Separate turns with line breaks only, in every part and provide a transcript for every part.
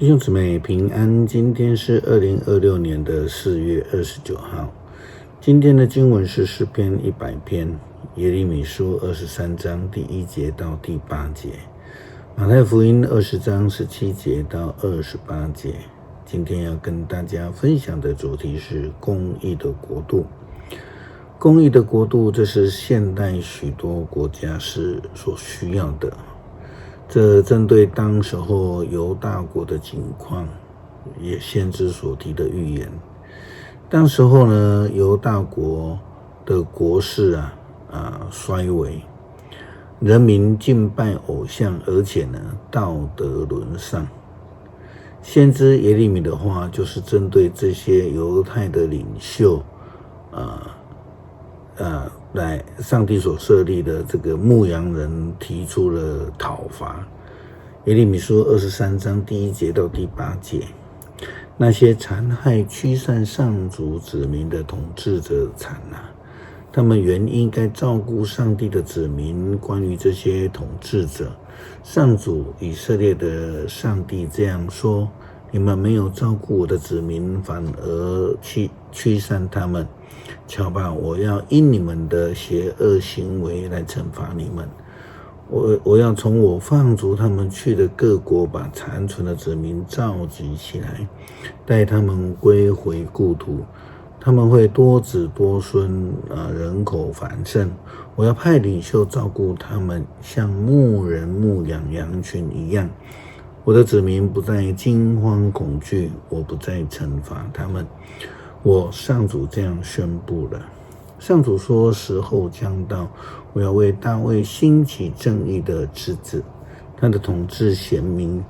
弟兄姊妹平安，今天是2026年4月29号。今天的经文是诗篇100篇，耶利米书23章第1节到第8节，马太福音20章17节到28节。今天要跟大家分享的主题是公义的国度。公义的国度，这是现代许多国家是所需要的。这针对当时候犹大国的情况，也先知所提的预言。当时候呢，犹大国的国势衰微，人民敬拜偶像，而且呢道德沦丧。先知耶利米的话，就是针对这些犹太的领袖，来上帝所设立的这个牧羊人提出了讨伐。耶利米书23章第1节到第8节，那些残害驱散上主子民的统治者惨啊！他们原应该照顾上帝的子民。关于这些统治者，上主以色列的上帝这样说：你们没有照顾我的子民，反而驱散他们。瞧吧，我要因你们的邪恶行为来惩罚你们。我要从我放逐他们去的各国，把残存的子民召集起来，带他们归回故土。他们会多子多孙，人口繁盛。我要派领袖照顾他们，像牧人牧养羊群一样。我的子民不再惊慌恐惧，我不再惩罚他们。我上主这样宣布了。上主说，时候将到，我要为大卫兴起正义的之子，他的统治显明，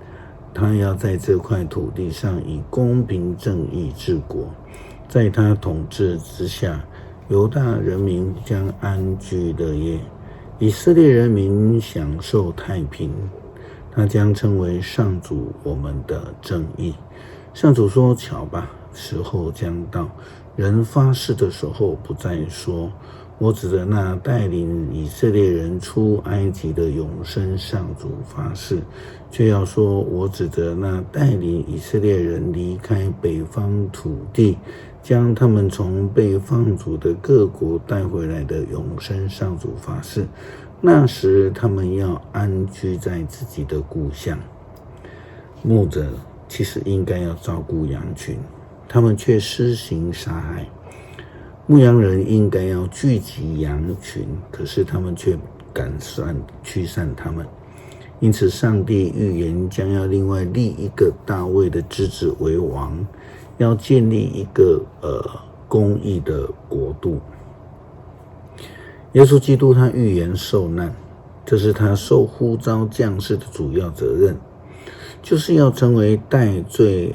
他要在这块土地上以公平正义治国。在他统治之下，犹大人民将安居乐业，以色列人民享受太平。他将称为上主我们的正义。上主说，瞧吧，时候将到，人发誓的时候不再说我指着那带领以色列人出埃及的永生上主发誓，却要说我指着那带领以色列人离开北方土地，将他们从被放逐的各国带回来的永生上主发誓。那时他们要安居在自己的故乡。牧者其实应该要照顾羊群，他们却施行杀害。牧羊人应该要聚集羊群，可是他们却驱散他们。因此上帝预言将要另外立一个大卫的之子为王，要建立一个公义的国度。耶稣基督他预言受难，这是他受呼召降世的主要责任，就是要成为代罪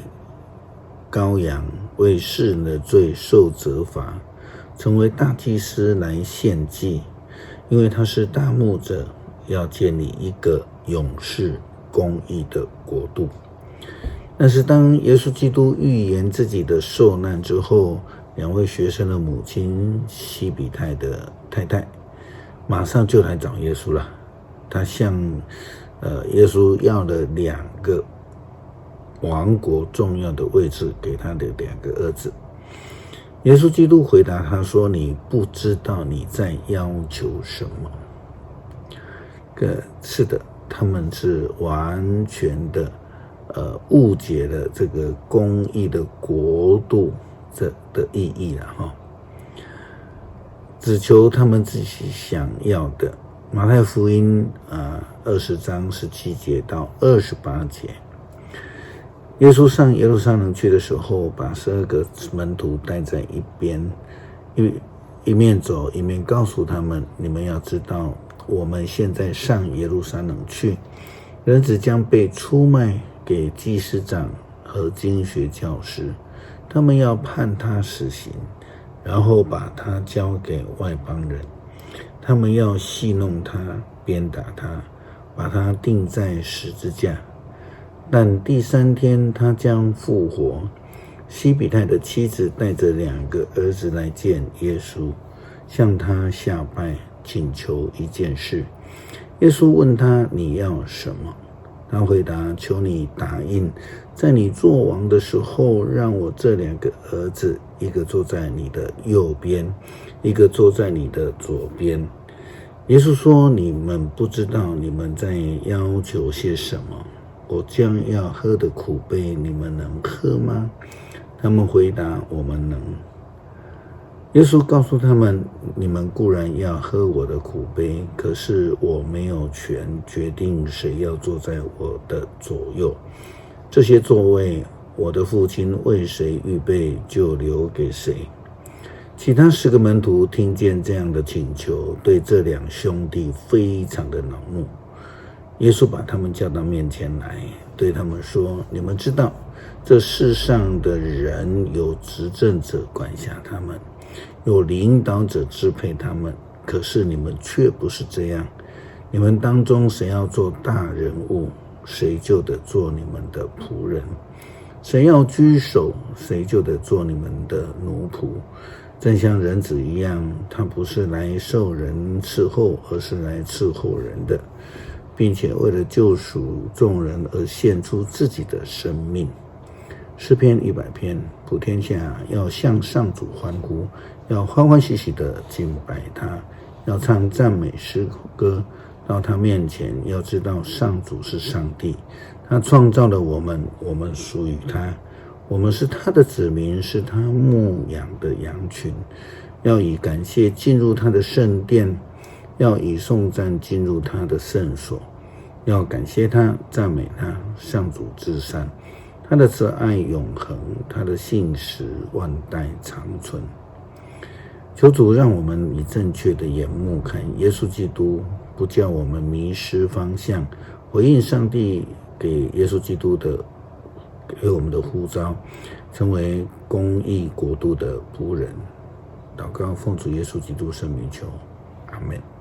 羔羊，为世人的罪受责罚，成为大祭司来献祭。因为他是大牧者，要建立一个永世公义的国度。但是当耶稣基督预言自己的受难之后，两位学生的母亲西比泰的太太马上就来找耶稣了。他向耶稣要了2个王国重要的位置给他的2个儿子。耶稣基督回答他说，你不知道你在要求什么。是的，他们是完全的误解了这个公义的国度的意义了哈，只求他们自己想要的。马太福音20章17节到28节，耶稣上耶路撒冷去的时候，把12个门徒带在一边，一面走一面告诉他们，你们要知道，我们现在上耶路撒冷去，人子将被出卖给祭司长和经学教师，他们要判他死刑，然后把他交给外邦人。他们要戏弄他，鞭打他，把他钉在十字架。但第3天他将复活。西比泰的妻子带着2个儿子来见耶稣，向他下拜，请求一件事。耶稣问他，你要什么？他回答：求你答应，在你作王的时候，让我这2个儿子，一个坐在你的右边，一个坐在你的左边。耶稣说：你们不知道你们在要求些什么，我将要喝的苦杯，你们能喝吗？他们回答：我们能。耶稣告诉他们：你们固然要喝我的苦杯，可是我没有权决定谁要坐在我的左右。这些座位，我的父亲为谁预备，就留给谁。其他10个门徒听见这样的请求，对这2兄弟非常的恼怒。耶稣把他们叫到面前来，对他们说：你们知道，这世上的人有执政者管辖他们，有领导者支配他们，可是你们却不是这样。你们当中谁要做大人物，谁就得做你们的仆人；谁要居首，谁就得做你们的奴仆。正像人子一样，他不是来受人伺候，而是来伺候人的，并且为了救赎众人而献出自己的生命。诗篇100篇，普天下要向上主欢呼，要欢欢喜喜地敬拜他，要唱赞美诗歌，到他面前，要知道上主是上帝，他创造了我们，我们属于他，我们是他的子民，是他牧养的羊群。要以感谢进入他的圣殿，要以颂赞进入他的圣所，要感谢他，赞美他，上主至善，他的慈爱永恒，他的信实万代长存。求主让我们以正确的眼目看耶稣基督，不叫我们迷失方向，回应上帝给耶稣基督的给我们的呼召，成为公义国度的仆人。祷告奉主耶稣基督圣名求，阿们。